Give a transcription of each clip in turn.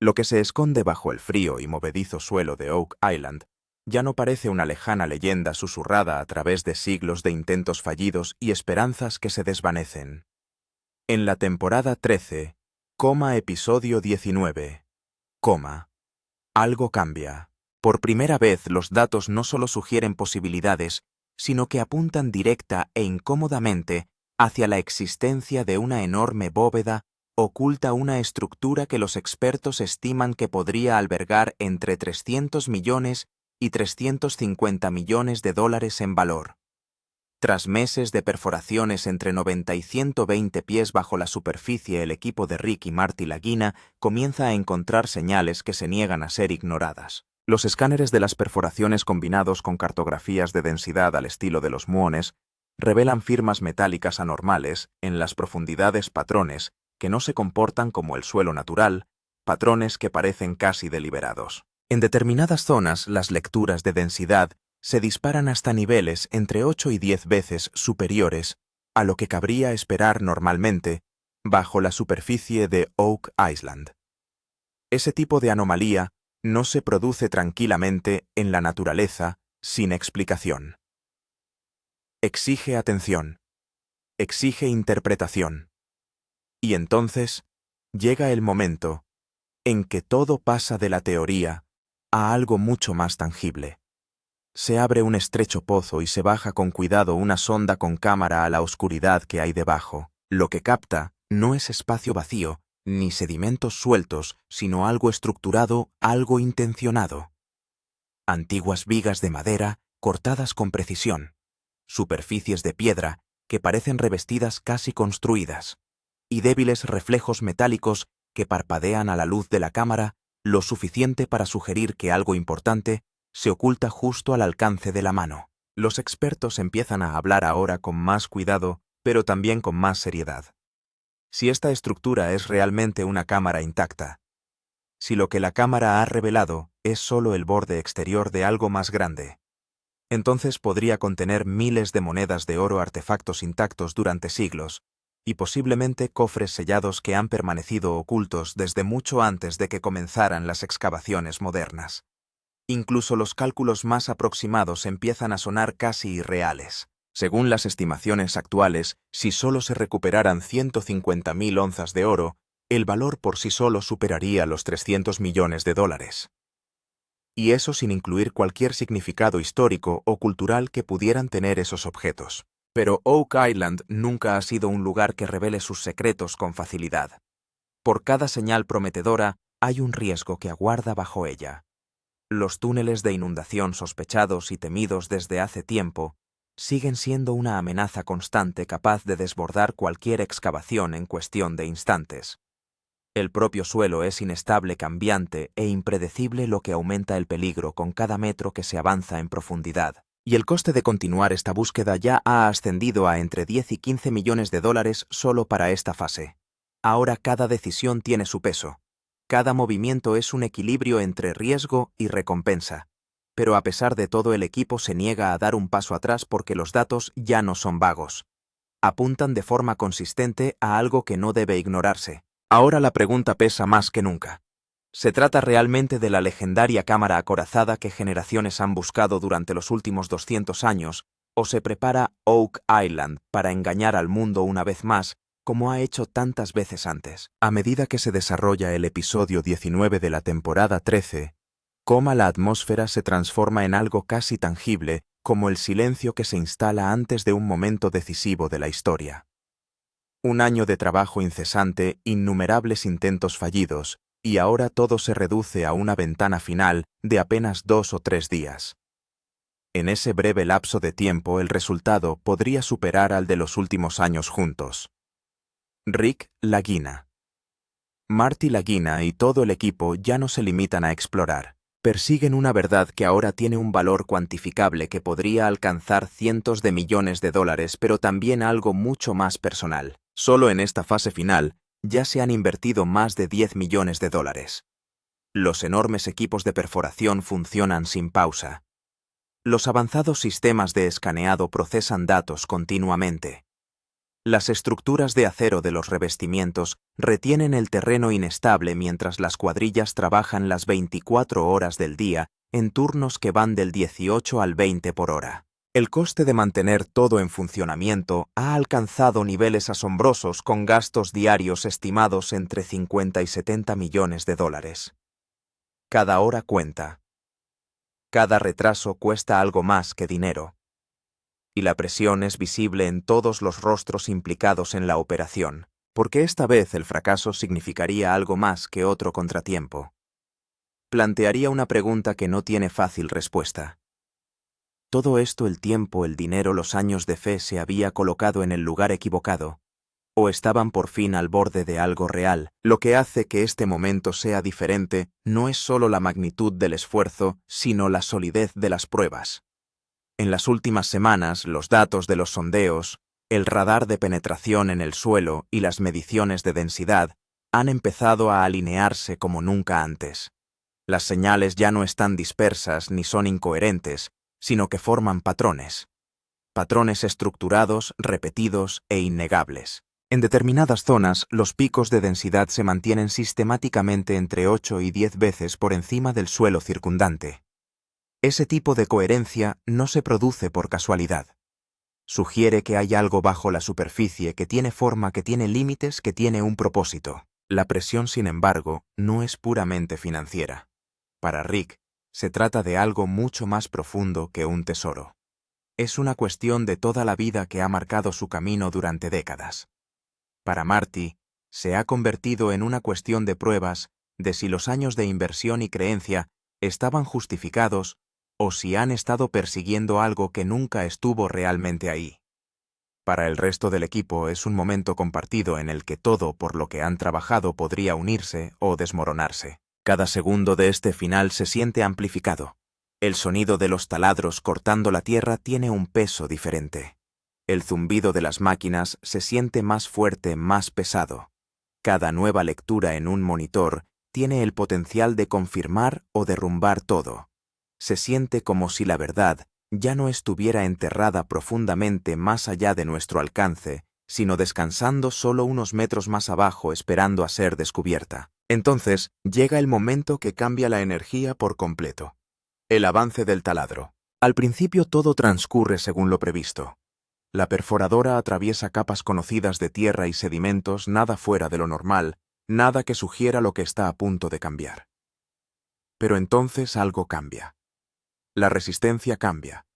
Lo que se esconde bajo el frío y movedizo suelo de Oak Island ya no parece una lejana leyenda susurrada a través de siglos de intentos fallidos y esperanzas que se desvanecen. En la temporada 13, episodio 19, algo cambia. Por primera vez los datos no solo sugieren posibilidades, sino que apuntan directa e incómodamente hacia la existencia de una enorme bóveda oculta una estructura que los expertos estiman que podría albergar entre 300 millones y 350 millones de dólares en valor. Tras meses de perforaciones entre 90 y 120 pies bajo la superficie, el equipo de Rick y Marty Lagina comienza a encontrar señales que se niegan a ser ignoradas. Los escáneres de las perforaciones combinados con cartografías de densidad al estilo de los muones revelan firmas metálicas anormales en las profundidades, patrones que no se comportan como el suelo natural, patrones que parecen casi deliberados. En determinadas zonas, las lecturas de densidad se disparan hasta niveles entre 8 y 10 veces superiores a lo que cabría esperar normalmente bajo la superficie de Oak Island. Ese tipo de anomalía no se produce tranquilamente en la naturaleza sin explicación. Exige atención. Exige interpretación. Y entonces llega el momento en que todo pasa de la teoría a algo mucho más tangible. Se abre un estrecho pozo y se baja con cuidado una sonda con cámara a la oscuridad que hay debajo. Lo que capta no es espacio vacío, ni sedimentos sueltos, sino algo estructurado, algo intencionado. Antiguas vigas de madera cortadas con precisión, superficies de piedra que parecen revestidas casi construidas, y débiles reflejos metálicos que parpadean a la luz de la cámara lo suficiente para sugerir que algo importante se oculta justo al alcance de la mano. Los expertos empiezan a hablar ahora con más cuidado, pero también con más seriedad. Si esta estructura es realmente una cámara intacta, si lo que la cámara ha revelado es solo el borde exterior de algo más grande, entonces podría contener miles de monedas de oro, artefactos intactos durante siglos, y posiblemente cofres sellados que han permanecido ocultos desde mucho antes de que comenzaran las excavaciones modernas. Incluso los cálculos más aproximados empiezan a sonar casi irreales. Según las estimaciones actuales, si solo se recuperaran 150.000 onzas de oro, el valor por sí solo superaría los 300 millones de dólares. Y eso sin incluir cualquier significado histórico o cultural que pudieran tener esos objetos. Pero Oak Island nunca ha sido un lugar que revele sus secretos con facilidad. Por cada señal prometedora, hay un riesgo que aguarda bajo ella. Los túneles de inundación sospechados y temidos desde hace tiempo siguen siendo una amenaza constante capaz de desbordar cualquier excavación en cuestión de instantes. El propio suelo es inestable, cambiante e impredecible, lo que aumenta el peligro con cada metro que se avanza en profundidad. Y el coste de continuar esta búsqueda ya ha ascendido a entre 10 y 15 millones de dólares solo para esta fase. Ahora cada decisión tiene su peso. Cada movimiento es un equilibrio entre riesgo y recompensa. Pero a pesar de todo, el equipo se niega a dar un paso atrás porque los datos ya no son vagos. Apuntan de forma consistente a algo que no debe ignorarse. Ahora la pregunta pesa más que nunca. ¿Se trata realmente de la legendaria cámara acorazada que generaciones han buscado durante los últimos 200 años, o se prepara Oak Island para engañar al mundo una vez más, como ha hecho tantas veces antes? A medida que se desarrolla el episodio 19 de la temporada 13, la atmósfera se transforma en algo casi tangible, como el silencio que se instala antes de un momento decisivo de la historia. Un año de trabajo incesante, innumerables intentos fallidos, y ahora todo se reduce a una ventana final de apenas 2 o 3 días. En ese breve lapso de tiempo, el resultado podría superar al de los últimos años juntos. Rick Lagina. Marty Lagina y todo el equipo ya no se limitan a explorar. Persiguen una verdad que ahora tiene un valor cuantificable que podría alcanzar cientos de millones de dólares, pero también algo mucho más personal. Solo en esta fase final ya se han invertido más de 10 millones de dólares. Los enormes equipos de perforación funcionan sin pausa. Los avanzados sistemas de escaneado procesan datos continuamente. Las estructuras de acero de los revestimientos retienen el terreno inestable mientras las cuadrillas trabajan las 24 horas del día en turnos que van del 18 al 20 por hora. El coste de mantener todo en funcionamiento ha alcanzado niveles asombrosos con gastos diarios estimados entre 50 y 70 millones de dólares. Cada hora cuenta. Cada retraso cuesta algo más que dinero. Y la presión es visible en todos los rostros implicados en la operación, porque esta vez el fracaso significaría algo más que otro contratiempo. Plantearía una pregunta que no tiene fácil respuesta. ¿Todo esto, el tiempo, el dinero, los años de fe, se había colocado en el lugar equivocado? ¿O estaban por fin al borde de algo real? Lo que hace que este momento sea diferente no es solo la magnitud del esfuerzo, sino la solidez de las pruebas. En las últimas semanas, los datos de los sondeos, el radar de penetración en el suelo y las mediciones de densidad han empezado a alinearse como nunca antes. Las señales ya no están dispersas ni son incoherentes, sino que forman patrones. Patrones estructurados, repetidos e innegables. En determinadas zonas, los picos de densidad se mantienen sistemáticamente entre 8 y 10 veces por encima del suelo circundante. Ese tipo de coherencia no se produce por casualidad. Sugiere que hay algo bajo la superficie que tiene forma, que tiene límites, que tiene un propósito. La presión, sin embargo, no es puramente financiera. Para Rick, se trata de algo mucho más profundo que un tesoro. Es una cuestión de toda la vida que ha marcado su camino durante décadas. Para Marty, se ha convertido en una cuestión de pruebas de si los años de inversión y creencia estaban justificados o si han estado persiguiendo algo que nunca estuvo realmente ahí. Para el resto del equipo es un momento compartido en el que todo por lo que han trabajado podría unirse o desmoronarse. Cada segundo de este final se siente amplificado. El sonido de los taladros cortando la tierra tiene un peso diferente. El zumbido de las máquinas se siente más fuerte, más pesado. Cada nueva lectura en un monitor tiene el potencial de confirmar o derrumbar todo. Se siente como si la verdad ya no estuviera enterrada profundamente más allá de nuestro alcance, sino descansando solo unos metros más abajo esperando a ser descubierta. Entonces llega el momento que cambia la energía por completo. El avance del taladro. Al principio todo transcurre según lo previsto. La perforadora atraviesa capas conocidas de tierra y sedimentos, nada fuera de lo normal, nada que sugiera lo que está a punto de cambiar. Pero entonces algo cambia. La resistencia cambia.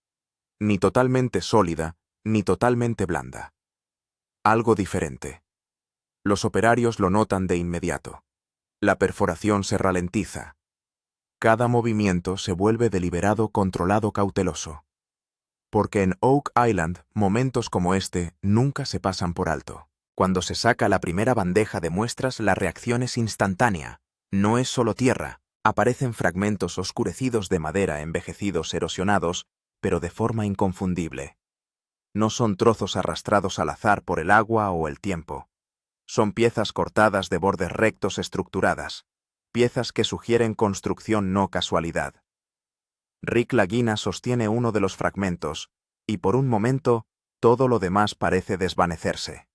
Ni totalmente sólida, ni totalmente blanda. Algo diferente. Los operarios lo notan de inmediato. La perforación se ralentiza. Cada movimiento se vuelve deliberado, controlado, cauteloso. Porque en Oak Island, momentos como este nunca se pasan por alto. Cuando se saca la primera bandeja de muestras, la reacción es instantánea. No es solo tierra. Aparecen fragmentos oscurecidos de madera, envejecidos, erosionados, pero de forma inconfundible. No son trozos arrastrados al azar por el agua o el tiempo. Son piezas cortadas de bordes rectos, estructuradas. Piezas que sugieren construcción, no casualidad. Rick Lagina sostiene uno de los fragmentos, y por un momento, todo lo demás parece desvanecerse.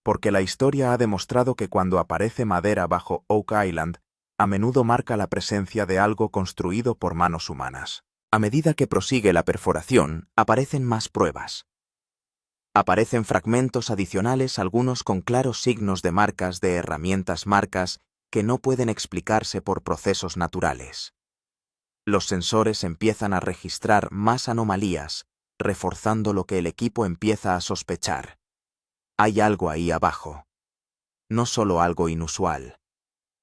Porque la historia ha demostrado que cuando aparece madera bajo Oak Island, a menudo marca la presencia de algo construido por manos humanas. A medida que prosigue la perforación, aparecen más pruebas. Aparecen fragmentos adicionales, algunos con claros signos de marcas de herramientas, marcas que no pueden explicarse por procesos naturales. Los sensores empiezan a registrar más anomalías, reforzando lo que el equipo empieza a sospechar. Hay algo ahí abajo. No solo algo inusual,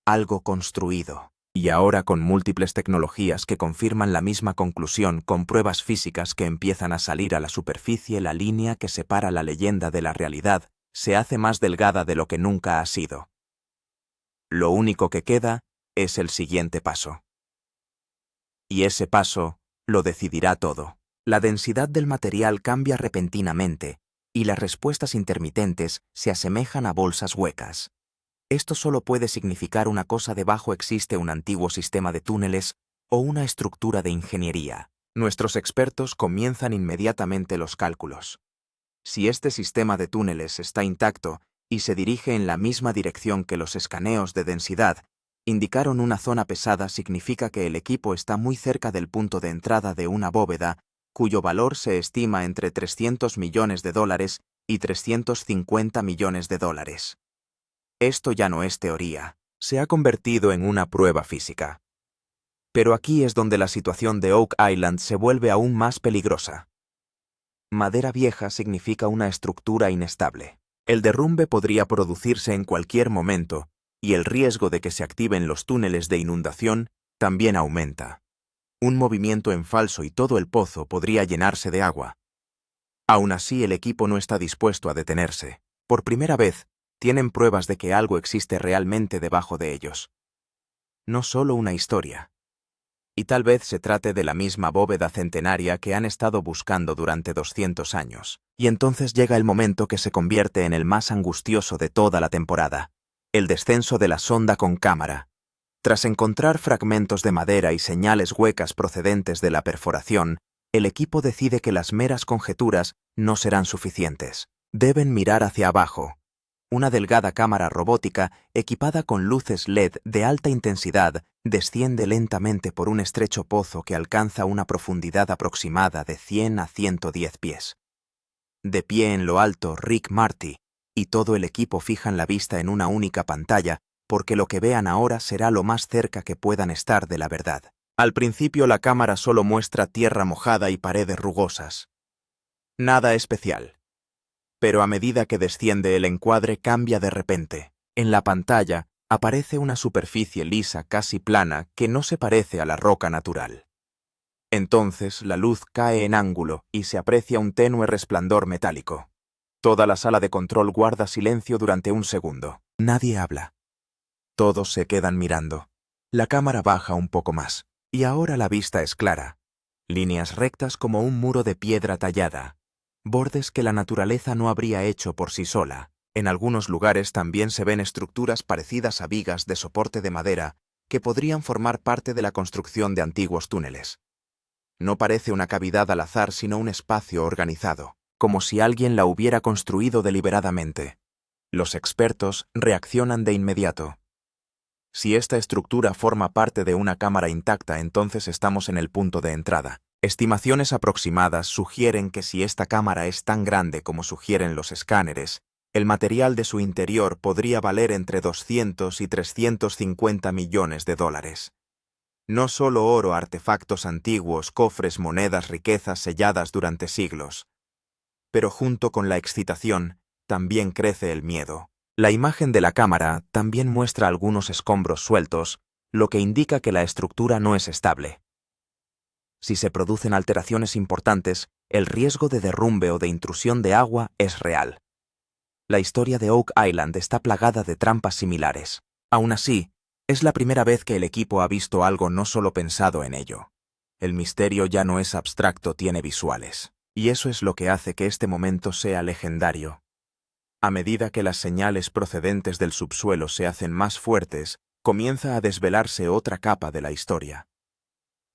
algo construido. Y ahora con múltiples tecnologías que confirman la misma conclusión, con pruebas físicas que empiezan a salir a la superficie, la línea que separa la leyenda de la realidad se hace más delgada de lo que nunca ha sido. Lo único que queda es el siguiente paso. Y ese paso lo decidirá todo. La densidad del material cambia repentinamente, y las respuestas intermitentes se asemejan a bolsas huecas. Esto solo puede significar una cosa: debajo existe un antiguo sistema de túneles o una estructura de ingeniería. Nuestros expertos comienzan inmediatamente los cálculos. Si este sistema de túneles está intacto y se dirige en la misma dirección que los escaneos de densidad indicaron una zona pesada, significa que el equipo está muy cerca del punto de entrada de una bóveda cuyo valor se estima entre $300 millones y $350 millones. Esto ya no es teoría, se ha convertido en una prueba física. Pero aquí es donde la situación de Oak Island se vuelve aún más peligrosa. Madera vieja significa una estructura inestable. El derrumbe podría producirse en cualquier momento, y el riesgo de que se activen los túneles de inundación también aumenta. Un movimiento en falso y todo el pozo podría llenarse de agua. Aún así, el equipo no está dispuesto a detenerse. Por primera vez, tienen pruebas de que algo existe realmente debajo de ellos. No solo una historia. Y tal vez se trate de la misma bóveda centenaria que han estado buscando durante 200 años. Y entonces llega el momento que se convierte en el más angustioso de toda la temporada: el descenso de la sonda con cámara. Tras encontrar fragmentos de madera y señales huecas procedentes de la perforación, el equipo decide que las meras conjeturas no serán suficientes. Deben mirar hacia abajo. Una delgada cámara robótica, equipada con luces LED de alta intensidad, desciende lentamente por un estrecho pozo que alcanza una profundidad aproximada de 100 a 110 pies. De pie en lo alto, Rick Marty y todo el equipo fijan la vista en una única pantalla, porque lo que vean ahora será lo más cerca que puedan estar de la verdad. Al principio la cámara solo muestra tierra mojada y paredes rugosas. Nada especial. Pero a medida que desciende el encuadre cambia de repente. En la pantalla aparece una superficie lisa casi plana que no se parece a la roca natural. Entonces la luz cae en ángulo y se aprecia un tenue resplandor metálico. Toda la sala de control guarda silencio durante un segundo. Nadie habla. Todos se quedan mirando. La cámara baja un poco más, y ahora la vista es clara. Líneas rectas como un muro de piedra tallada. Bordes que la naturaleza no habría hecho por sí sola. En algunos lugares también se ven estructuras parecidas a vigas de soporte de madera que podrían formar parte de la construcción de antiguos túneles. No parece una cavidad al azar, sino un espacio organizado, como si alguien la hubiera construido deliberadamente. Los expertos reaccionan de inmediato. Si esta estructura forma parte de una cámara intacta, entonces estamos en el punto de entrada. Estimaciones aproximadas sugieren que si esta cámara es tan grande como sugieren los escáneres, el material de su interior podría valer entre 200 y 350 millones de dólares. No solo oro, artefactos antiguos, cofres, monedas, riquezas selladas durante siglos. Pero junto con la excitación, también crece el miedo. La imagen de la cámara también muestra algunos escombros sueltos, lo que indica que la estructura no es estable. Si se producen alteraciones importantes, el riesgo de derrumbe o de intrusión de agua es real. La historia de Oak Island está plagada de trampas similares. Aún así, es la primera vez que el equipo ha visto algo no solo pensado en ello. El misterio ya no es abstracto, tiene visuales. Y eso es lo que hace que este momento sea legendario. A medida que las señales procedentes del subsuelo se hacen más fuertes, comienza a desvelarse otra capa de la historia.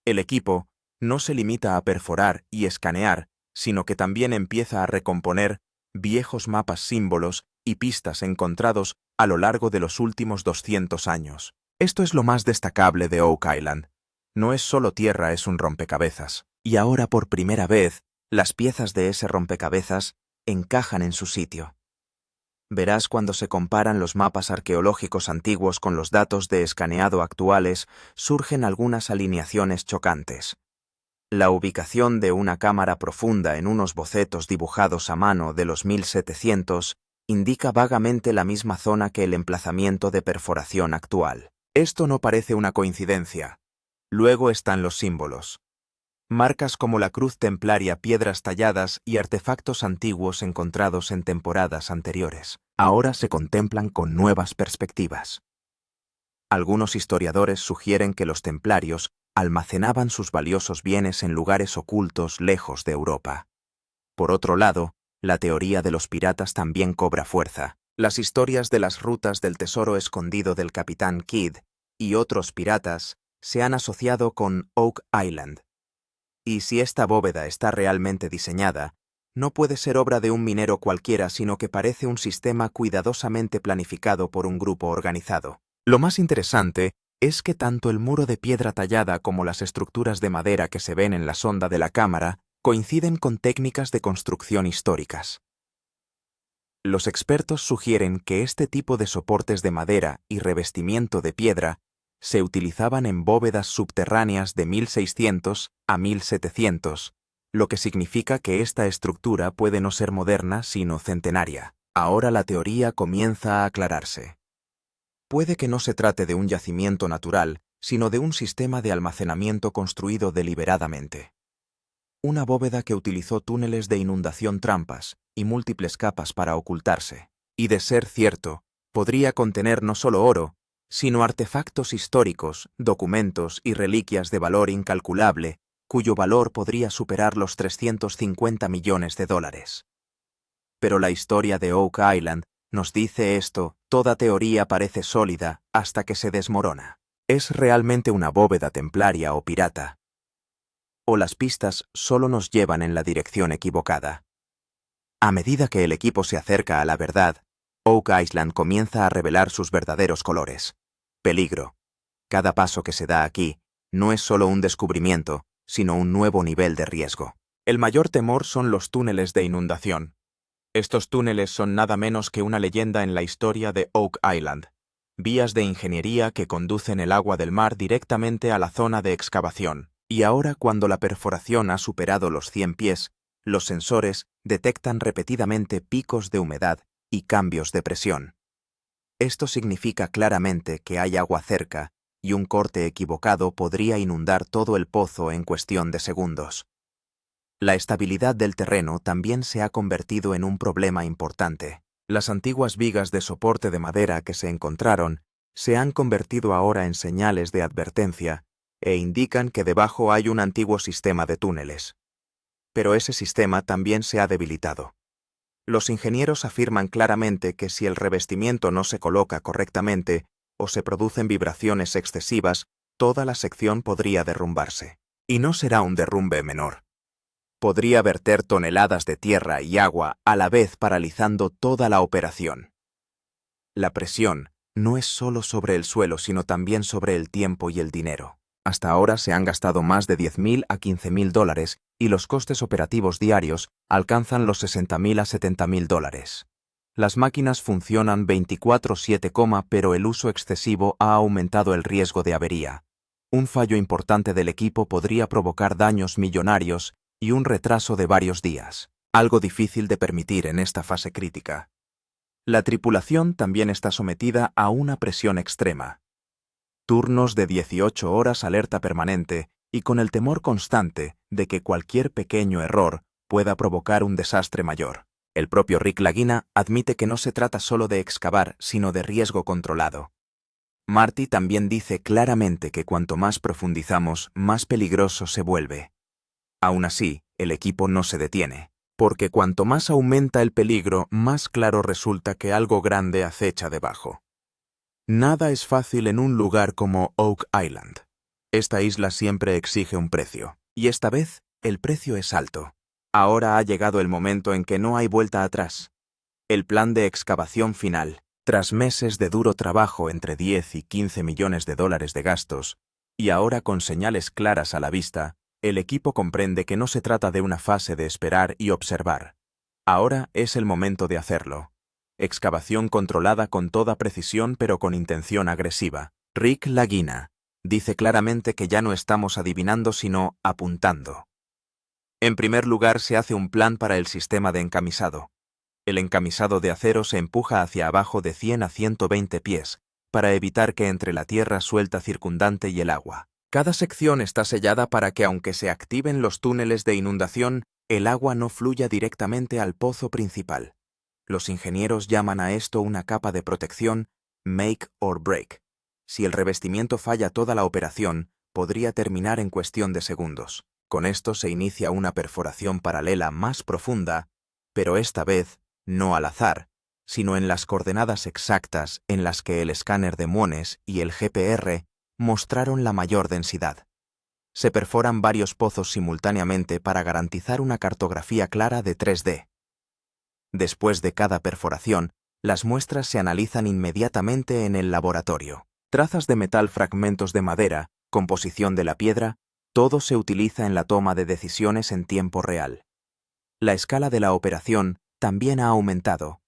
El equipo no se limita a perforar y escanear, sino que también empieza a recomponer viejos mapas, símbolos y pistas encontrados a lo largo de los últimos 200 años. Esto es lo más destacable de Oak Island. No es solo tierra, es un rompecabezas. Y ahora, por primera vez, las piezas de ese rompecabezas encajan en su sitio. Verás cuando se comparan los mapas arqueológicos antiguos con los datos de escaneado actuales, surgen algunas alineaciones chocantes. La ubicación de una cámara profunda en unos bocetos dibujados a mano de los 1700 indica vagamente la misma zona que el emplazamiento de perforación actual. Esto no parece una coincidencia. Luego están los símbolos. Marcas como la cruz templaria, piedras talladas y artefactos antiguos encontrados en temporadas anteriores. Ahora se contemplan con nuevas perspectivas. Algunos historiadores sugieren que los templarios almacenaban sus valiosos bienes en lugares ocultos lejos de Europa. Por otro lado, la teoría de los piratas también cobra fuerza. Las historias de las rutas del tesoro escondido del capitán Kidd y otros piratas se han asociado con Oak Island. Y si esta bóveda está realmente diseñada, No puede ser obra de un minero cualquiera, sino que parece un sistema cuidadosamente planificado por un grupo organizado. Lo más interesante es que tanto el muro de piedra tallada como las estructuras de madera que se ven en la sonda de la cámara coinciden con técnicas de construcción históricas. Los expertos sugieren que este tipo de soportes de madera y revestimiento de piedra se utilizaban en bóvedas subterráneas de 1600 a 1700, lo que significa que esta estructura puede no ser moderna sino centenaria. Ahora la teoría comienza a aclararse. Puede que no se trate de un yacimiento natural, sino de un sistema de almacenamiento construido deliberadamente. Una bóveda que utilizó túneles de inundación trampas y múltiples capas para ocultarse. Y de ser cierto, podría contener no solo oro, sino artefactos históricos, documentos y reliquias de valor incalculable, cuyo valor podría superar los 350 millones de dólares. Pero la historia de Oak Island nos dice esto: toda teoría parece sólida hasta que se desmorona. ¿Es realmente una bóveda templaria o pirata? ¿O las pistas solo nos llevan en la dirección equivocada? A medida que el equipo se acerca a la verdad, Oak Island comienza a revelar sus verdaderos colores. Peligro. Cada paso que se da aquí no es solo un descubrimiento, sino un nuevo nivel de riesgo. El mayor temor son los túneles de inundación. Estos túneles son nada menos que una leyenda en la historia de Oak Island. Vías de ingeniería que conducen el agua del mar directamente a la zona de excavación. Y ahora, cuando la perforación ha superado los 100 pies, los sensores detectan repetidamente picos de humedad y cambios de presión. Esto significa claramente que hay agua cerca y un corte equivocado podría inundar todo el pozo en cuestión de segundos. La estabilidad del terreno también se ha convertido en un problema importante. Las antiguas vigas de soporte de madera que se encontraron se han convertido ahora en señales de advertencia e indican que debajo hay un antiguo sistema de túneles. Pero ese sistema también se ha debilitado. Los ingenieros afirman claramente que si el revestimiento no se coloca correctamente o se producen vibraciones excesivas, toda la sección podría derrumbarse. Y no será un derrumbe menor. Podría verter toneladas de tierra y agua a la vez, paralizando toda la operación. La presión no es solo sobre el suelo, sino también sobre el tiempo y el dinero. Hasta ahora se han gastado más de $10,000 a $15,000 y los costes operativos diarios alcanzan los $60,000 a $70,000. Las máquinas funcionan 24/7, pero el uso excesivo ha aumentado el riesgo de avería. Un fallo importante del equipo podría provocar daños millonarios y un retraso de varios días, algo difícil de permitir en esta fase crítica. La tripulación también está sometida a una presión extrema. Turnos de 18 horas alerta permanente y con el temor constante de que cualquier pequeño error pueda provocar un desastre mayor. El propio Rick Lagina admite que no se trata solo de excavar, sino de riesgo controlado. Marty también dice claramente que cuanto más profundizamos, más peligroso se vuelve. Aún así, el equipo no se detiene, porque cuanto más aumenta el peligro, más claro resulta que algo grande acecha debajo. Nada es fácil en un lugar como Oak Island. Esta isla siempre exige un precio, y esta vez el precio es alto. Ahora ha llegado el momento en que no hay vuelta atrás. El plan de excavación final, tras meses de duro trabajo entre 10 y 15 millones de dólares de gastos, y ahora con señales claras a la vista, el equipo comprende que no se trata de una fase de esperar y observar. Ahora es el momento de hacerlo. Excavación controlada con toda precisión pero con intención agresiva. Rick Lagina dice claramente que ya no estamos adivinando sino apuntando. En primer lugar se hace un plan para el sistema de encamisado. El encamisado de acero se empuja hacia abajo de 100 a 120 pies, para evitar que entre la tierra suelta circundante y el agua. Cada sección está sellada para que aunque se activen los túneles de inundación, el agua no fluya directamente al pozo principal. Los ingenieros llaman a esto una capa de protección make or break. Si el revestimiento falla, toda la operación podría terminar en cuestión de segundos. Con esto se inicia una perforación paralela más profunda, pero esta vez no al azar, sino en las coordenadas exactas en las que el escáner de muones y el GPR mostraron la mayor densidad. Se perforan varios pozos simultáneamente para garantizar una cartografía clara de 3D. Después de cada perforación, las muestras se analizan inmediatamente en el laboratorio. Trazas de metal, fragmentos de madera, composición de la piedra, todo se utiliza en la toma de decisiones en tiempo real. La escala de la operación también ha aumentado.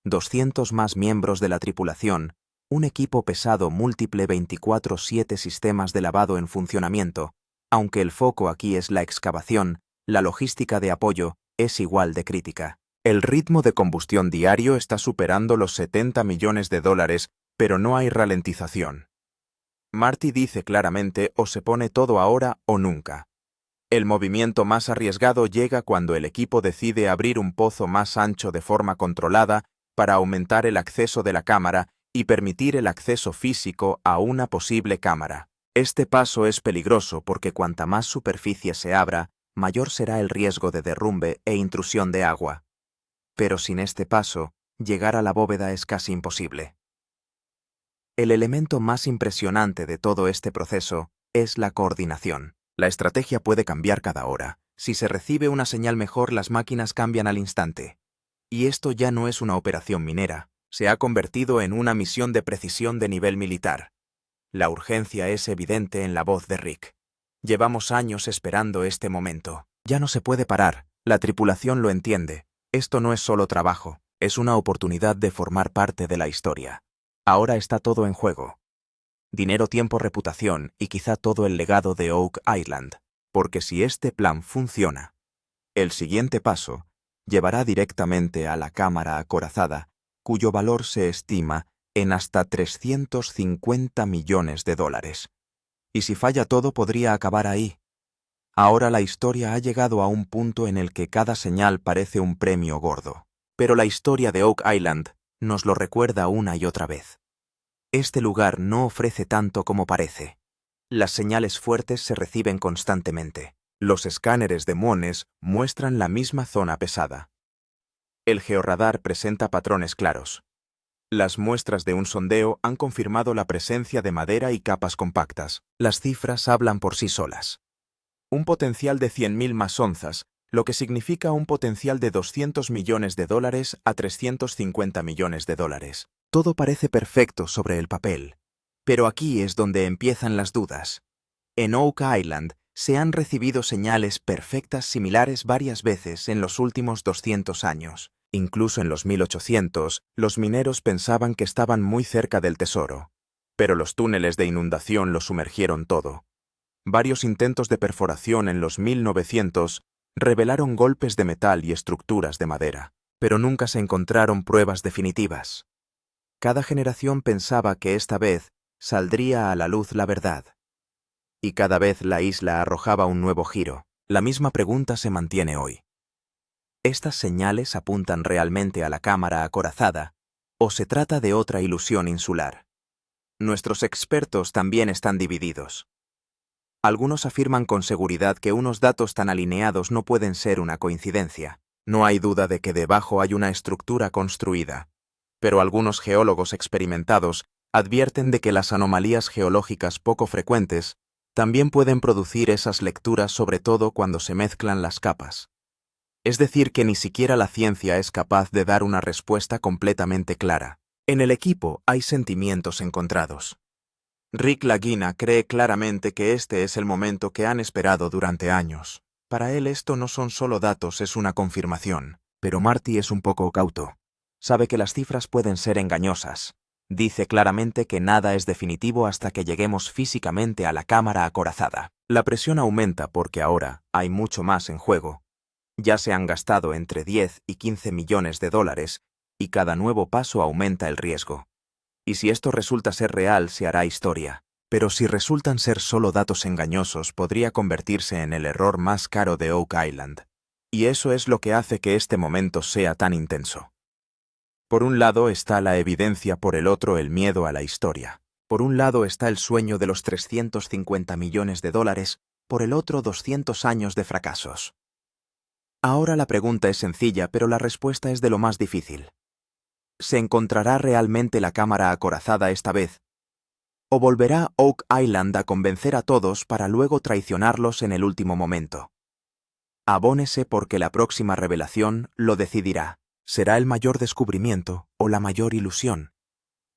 200 más miembros de la tripulación, un equipo pesado múltiple 24/7 sistemas de lavado en funcionamiento. Aunque el foco aquí es la excavación, la logística de apoyo es igual de crítica. El ritmo de combustión diario está superando los 70 millones de dólares, pero no hay ralentización. Marty dice claramente: o se pone todo ahora o nunca. El movimiento más arriesgado llega cuando el equipo decide abrir un pozo más ancho de forma controlada para aumentar el acceso de la cámara y permitir el acceso físico a una posible cámara. Este paso es peligroso porque cuanta más superficie se abra, mayor será el riesgo de derrumbe e intrusión de agua. Pero sin este paso, llegar a la bóveda es casi imposible. El elemento más impresionante de todo este proceso es la coordinación. La estrategia puede cambiar cada hora. Si se recibe una señal mejor, las máquinas cambian al instante. Y esto ya no es una operación minera, se ha convertido en una misión de precisión de nivel militar. La urgencia es evidente en la voz de Rick. Llevamos años esperando este momento. Ya no se puede parar, la tripulación lo entiende. Esto no es solo trabajo, es una oportunidad de formar parte de la historia. Ahora está todo en juego. Dinero, tiempo, reputación y quizá todo el legado de Oak Island. Porque si este plan funciona, el siguiente paso llevará directamente a la cámara acorazada, cuyo valor se estima en hasta 350 millones de dólares. Y si falla todo, podría acabar ahí. Ahora la historia ha llegado a un punto en el que cada señal parece un premio gordo. Pero la historia de Oak Island nos lo recuerda una y otra vez. Este lugar no ofrece tanto como parece. Las señales fuertes se reciben constantemente. Los escáneres de muones muestran la misma zona pesada. El georradar presenta patrones claros. Las muestras de un sondeo han confirmado la presencia de madera y capas compactas. Las cifras hablan por sí solas. Un potencial de 100.000 más onzas, lo que significa un potencial de 200 millones de dólares a 350 millones de dólares. Todo parece perfecto sobre el papel. Pero aquí es donde empiezan las dudas. En Oak Island se han recibido señales perfectas similares varias veces en los últimos 200 años. Incluso en los 1800, los mineros pensaban que estaban muy cerca del tesoro. Pero los túneles de inundación lo sumergieron todo. Varios intentos de perforación en los 1900 revelaron golpes de metal y estructuras de madera, pero nunca se encontraron pruebas definitivas. Cada generación pensaba que esta vez saldría a la luz la verdad. Y cada vez la isla arrojaba un nuevo giro. La misma pregunta se mantiene hoy. ¿Estas señales apuntan realmente a la cámara acorazada o se trata de otra ilusión insular? Nuestros expertos también están divididos. Algunos afirman con seguridad que unos datos tan alineados no pueden ser una coincidencia. No hay duda de que debajo hay una estructura construida. Pero algunos geólogos experimentados advierten de que las anomalías geológicas poco frecuentes también pueden producir esas lecturas, sobre todo cuando se mezclan las capas. Es decir, que ni siquiera la ciencia es capaz de dar una respuesta completamente clara. En el equipo hay sentimientos encontrados. Rick Lagina cree claramente que este es el momento que han esperado durante años. Para él esto no son solo datos, es una confirmación. Pero Marty es un poco cauto. Sabe que las cifras pueden ser engañosas. Dice claramente que nada es definitivo hasta que lleguemos físicamente a la cámara acorazada. La presión aumenta porque ahora hay mucho más en juego. Ya se han gastado entre 10 y 15 millones de dólares y cada nuevo paso aumenta el riesgo. Y si esto resulta ser real, se hará historia. Pero si resultan ser solo datos engañosos, podría convertirse en el error más caro de Oak Island. Y eso es lo que hace que este momento sea tan intenso. Por un lado está la evidencia, por el otro el miedo a la historia. Por un lado está el sueño de los 350 millones de dólares, por el otro 200 años de fracasos. Ahora la pregunta es sencilla, pero la respuesta es de lo más difícil. ¿Se encontrará realmente la cámara acorazada esta vez? ¿O volverá Oak Island a convencer a todos para luego traicionarlos en el último momento? Abónese porque la próxima revelación lo decidirá. ¿Será el mayor descubrimiento o la mayor ilusión?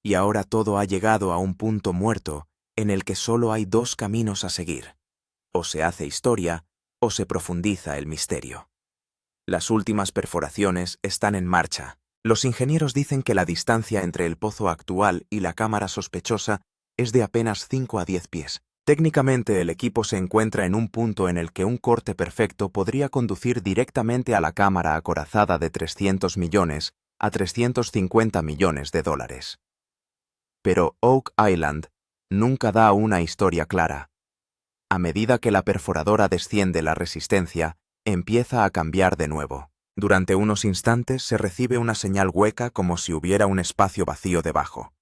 Y ahora todo ha llegado a un punto muerto en el que solo hay dos caminos a seguir. O se hace historia o se profundiza el misterio. Las últimas perforaciones están en marcha. Los ingenieros dicen que la distancia entre el pozo actual y la cámara sospechosa es de apenas 5 a 10 pies. Técnicamente el equipo se encuentra en un punto en el que un corte perfecto podría conducir directamente a la cámara acorazada de 300 millones a 350 millones de dólares. Pero Oak Island nunca da una historia clara. A medida que la perforadora desciende la resistencia, empieza a cambiar de nuevo. Durante unos instantes se recibe una señal hueca como si hubiera un espacio vacío debajo.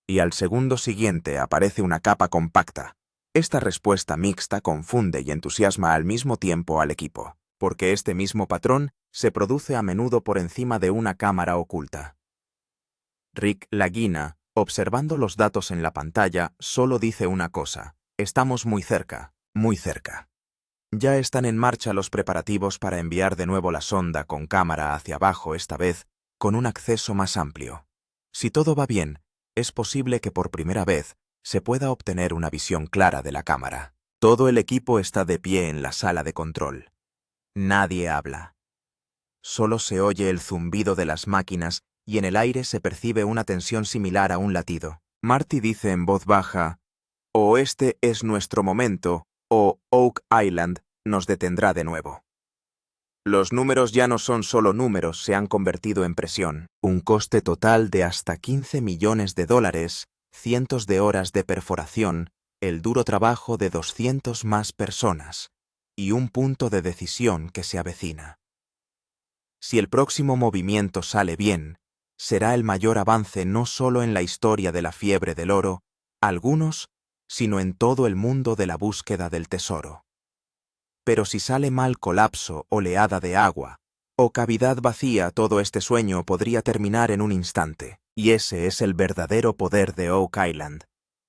Y al segundo siguiente aparece una capa compacta. Esta respuesta mixta confunde y entusiasma al mismo tiempo al equipo, porque este mismo patrón se produce a menudo por encima de una cámara oculta. Rick Lagina, observando los datos en la pantalla, solo dice una cosa: estamos muy cerca, muy cerca. Ya están en marcha los preparativos para enviar de nuevo la sonda con cámara hacia abajo, esta vez con un acceso más amplio. Si todo va bien, es posible que por primera vez se pueda obtener una visión clara de la cámara. Todo el equipo está de pie en la sala de control. Nadie habla. Solo se oye el zumbido de las máquinas y en el aire se percibe una tensión similar a un latido. Marty dice en voz baja: o este es nuestro momento, o Oak Island nos detendrá de nuevo. Los números ya no son solo números, se han convertido en presión. Un coste total de hasta 15 millones de dólares, cientos de horas de perforación, el duro trabajo de 200 más personas, y un punto de decisión que se avecina. Si el próximo movimiento sale bien, será el mayor avance no solo en la historia de la fiebre del oro, algunos, sino en todo el mundo de la búsqueda del tesoro. Pero si sale mal colapso, oleada de agua, o cavidad vacía, todo este sueño podría terminar en un instante. Y ese es el verdadero poder de Oak Island.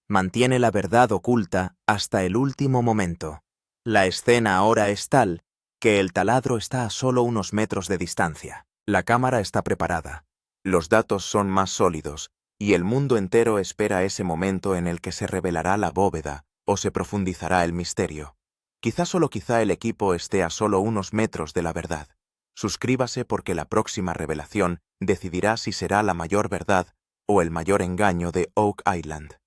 Mantiene la verdad oculta hasta el último momento. La escena ahora es tal que el taladro está a solo unos metros de distancia. La cámara está preparada. Los datos son más sólidos, y el mundo entero espera ese momento en el que se revelará la bóveda o se profundizará el misterio. Quizá solo quizá el equipo esté a solo unos metros de la verdad. Suscríbase porque la próxima revelación decidirá si será la mayor verdad o el mayor engaño de Oak Island.